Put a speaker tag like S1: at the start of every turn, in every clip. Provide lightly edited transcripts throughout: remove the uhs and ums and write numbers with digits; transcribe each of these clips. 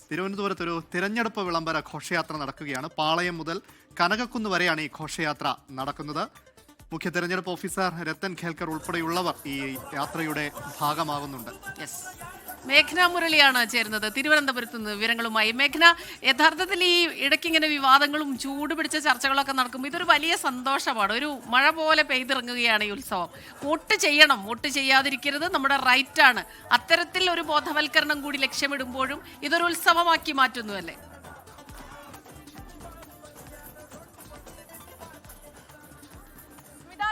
S1: തിരുവനന്തപുരത്ത് ഒരു തിരഞ്ഞെടുപ്പ് വിളംബര ഘോഷയാത്ര നടക്കുകയാണ്. പാളയം മുതൽ കനകക്കുന്ന് വരെയാണ് ഈ ഘോഷയാത്ര നടക്കുന്നത്. മുഖ്യ തെരഞ്ഞെടുപ്പ് ഓഫീസർ രത്തൻ ഖേൽക്കർ ഉൾപ്പെടെയുള്ളവർ ഈ യാത്രയുടെ ഭാഗമാകുന്നുണ്ട്.
S2: മേഘ്ന മുരളിയാണ് ചേരുന്നത് തിരുവനന്തപുരത്ത് നിന്ന് വിവരങ്ങളുമായി. മേഘ്ന, യഥാർത്ഥത്തിൽ ഈ ഇടയ്ക്കിങ്ങനെ വിവാദങ്ങളും ചൂടുപിടിച്ച ചർച്ചകളൊക്കെ നടക്കുമ്പോൾ ഇതൊരു വലിയ സന്തോഷമാണ്. ഒരു മഴ പോലെ പെയ്തിറങ്ങുകയാണ് ഈ ഉത്സവം. വോട്ട് ചെയ്യണം, വോട്ട് ചെയ്യാതിരിക്കരുത്, നമ്മുടെ റൈറ്റാണ്. അത്തരത്തിൽ ഒരു ബോധവൽക്കരണം കൂടി ലക്ഷ്യമിടുമ്പോഴും ഇതൊരു ഉത്സവമാക്കി മാറ്റുന്നു അല്ലേ?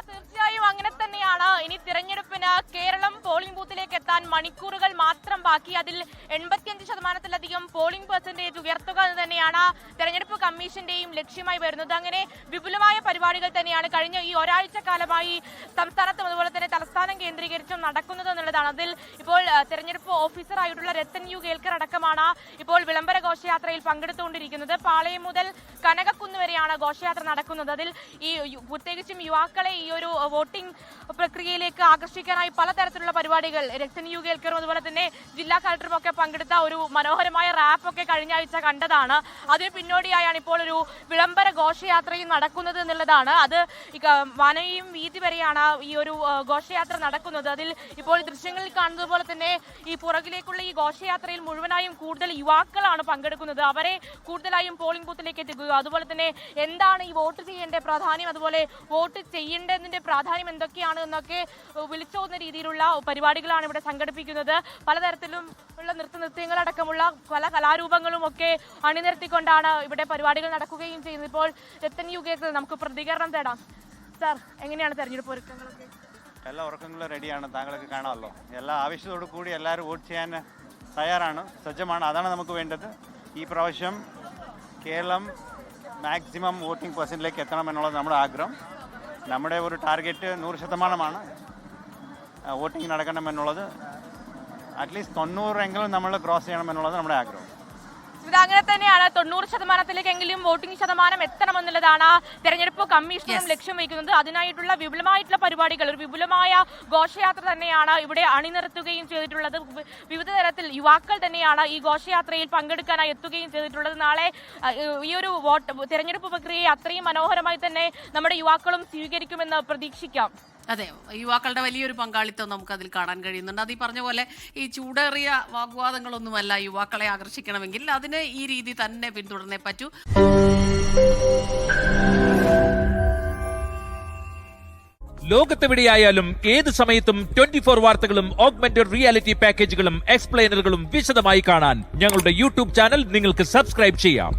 S3: തീർച്ചയായും അങ്ങനെ തന്നെയാണ്. ഇനി തിരഞ്ഞെടുപ്പിന് കേരളം പോളിംഗ് ബൂത്തിലേക്ക് എത്താൻ മണിക്കൂറുകൾ മാത്രം ബാക്കി. അതിൽ 85% പോളിംഗ് പെർസെന്റേജ് ഉയർത്തുക എന്ന് തന്നെയാണ് തെരഞ്ഞെടുപ്പ് കമ്മീഷന്റെയും ലക്ഷ്യമായി വരുന്നത്. അങ്ങനെ വിപുലമായ പരിപാടികൾ തന്നെയാണ് കഴിഞ്ഞ ഈ ഒരാഴ്ച കാലമായി സംസ്ഥാനത്തും അതുപോലെ തന്നെ തലസ്ഥാനം കേന്ദ്രീകരിച്ചും നടക്കുന്നത് എന്നുള്ളതാണ്. അതിൽ ഇപ്പോൾ തെരഞ്ഞെടുപ്പ് ഓഫീസറായിട്ടുള്ള രത്തൻ യു ഖേൽക്കർ അടക്കമാണ് ഇപ്പോൾ വിളംബര ഘോഷയാത്രയിൽ പങ്കെടുത്തുകൊണ്ടിരിക്കുന്നത്. പാളയം മുതൽ കനകക്കുന്ന് വരെയാണ് ഘോഷയാത്ര നടക്കുന്നത്. അതിൽ ഈ പ്രത്യേകിച്ചും യുവാക്കളെ ഈ ഒരു വോട്ടിംഗ് പ്രക്രിയയിലേക്ക് ആകർഷിക്കാനായി പലതരത്തിലുള്ള പരിപാടികൾ രത്തൻ യു ഖേൽക്കറും അതുപോലെ തന്നെ ജില്ലാ കളക്ടറും ഒക്കെ പങ്കെടുത്ത ഒരു മനോഹരമായ റാപ്പ് ഒക്കെ കഴിഞ്ഞ ആഴ്ച കണ്ടതാണ്. അതിന് പിന്നോടിയായാണ് ഇപ്പോൾ ഒരു വിളംബര ഘോഷയാത്രയും നടക്കുന്നത് എന്നുള്ളതാണ്. അത് വനയും വീതി വരെയാണ് ഈ ഒരു ഘോഷയാത്ര നടക്കുന്നത്. അതിൽ ഇപ്പോൾ ദൃശ്യങ്ങളിൽ കാണുന്നത് പോലെ തന്നെ ഈ പുറകിലേക്കുള്ള ഈ ഘോഷയാത്രയിൽ മുഴുവനായും കൂടുതൽ യുവാക്കളാണ് പങ്കെടുക്കുന്നത്. അവരെ കൂടുതലായും പോളിംഗ് ബൂത്തിലേക്ക് എത്തിക്കുക, അതുപോലെ തന്നെ എന്താണ് ഈ വോട്ട് ചെയ്യേണ്ട പ്രാധാന്യം, അതുപോലെ വോട്ട് ചെയ്യേണ്ടതിന്റെ പ്രാധാന്യം എന്തൊക്കെയാണ് എന്നൊക്കെ വിളിച്ചോന്ന രീതിയിലുള്ള പരിപാടികളാണ് ഇവിടെ സംഘടിപ്പിക്കുന്നത്. പലതരത്തിലും ഉള്ള നൃത്യങ്ങളടക്കമുള്ള പല കലാരൂപങ്ങളും ഒക്കെ അണിനിരത്തിക്കൊണ്ടാണ് ഇവിടെ പരിപാടികൾ നടക്കുകയും ചെയ്യുന്നത്. ഇപ്പോൾ രത്തൻ യു ഖേൽക്കർ നമുക്ക് പ്രതികരണം തേടാം. സാർ, എങ്ങനെയാണ് തെരഞ്ഞെടുപ്പ് ഒരുക്കങ്ങളൊക്കെ?
S4: എല്ലാ ഒരുക്കങ്ങളും റെഡിയാണ്, താങ്കൾക്ക് കാണാമല്ലോ. എല്ലാ ആവശ്യത്തോടു കൂടി എല്ലാവരും വോട്ട് ചെയ്യാൻ തയ്യാറാണ്, സജ്ജമാണ്. അതാണ് നമുക്ക് വേണ്ടത്. ഈ പ്രാവശ്യം കേരളം മാക്സിമം വോട്ടിംഗ് പെർസെൻറ്റിലേക്ക് എത്തണം എന്നുള്ളത് നമ്മുടെ ആഗ്രഹം. നമ്മുടെ ഒരു ടാർഗറ്റ് 100% വോട്ടിംഗ് നടക്കണം എന്നുള്ളത്. അറ്റ്ലീസ്റ്റ് 90 നമ്മൾ ക്രോസ് ചെയ്യണം എന്നുള്ളത് നമ്മുടെ ആഗ്രഹം.
S3: അങ്ങനെ തന്നെയാണ്. 90%-ലെങ്കിലും വോട്ടിംഗ് ശതമാനം എത്തണമെന്നുള്ളതാണ് തെരഞ്ഞെടുപ്പ് കമ്മീഷനും ലക്ഷ്യം വയ്ക്കുന്നത്. അതിനായിട്ടുള്ള വിപുലമായിട്ടുള്ള പരിപാടികൾ, ഒരു വിപുലമായ ഘോഷയാത്ര തന്നെയാണ് ഇവിടെ അണിനിരത്തുകയും ചെയ്തിട്ടുള്ളത്. വിവിധ തരത്തിൽ യുവാക്കൾ തന്നെയാണ് ഈ ഘോഷയാത്രയിൽ പങ്കെടുക്കാനായി എത്തുകയും ചെയ്തിട്ടുള്ളത്. നാളെ ഈ ഒരു തെരഞ്ഞെടുപ്പ് പ്രക്രിയയെ അത്രയും മനോഹരമായി തന്നെ നമ്മുടെ യുവാക്കളും സ്വീകരിക്കുമെന്ന് പ്രതീക്ഷിക്കാം.
S2: അതെ, യുവാക്കളുടെ വലിയൊരു പങ്കാളിത്തം നമുക്ക് അതിൽ കാണാൻ കഴിയുന്നുണ്ട്. അത് ഈ പറഞ്ഞ പോലെ ഈ ചൂടേറിയ വാഗ്വാദങ്ങളൊന്നുമല്ല യുവാക്കളെ ആകർഷിക്കണമെങ്കിൽ അതിന് ഈ രീതി തന്നെ പിന്തുടർന്നേ പറ്റൂ.
S5: ലോകത്തെവിടെയായാലും ഏത് സമയത്തും 24 വാർത്തകളും ഓഗ്മെന്റഡ് റിയാലിറ്റി പാക്കേജുകളും എക്സ്പ്ലെയിനറുകളും വിശദമായി കാണാൻ ഞങ്ങളുടെ യൂട്യൂബ് ചാനൽ നിങ്ങൾക്ക് സബ്സ്ക്രൈബ് ചെയ്യാം.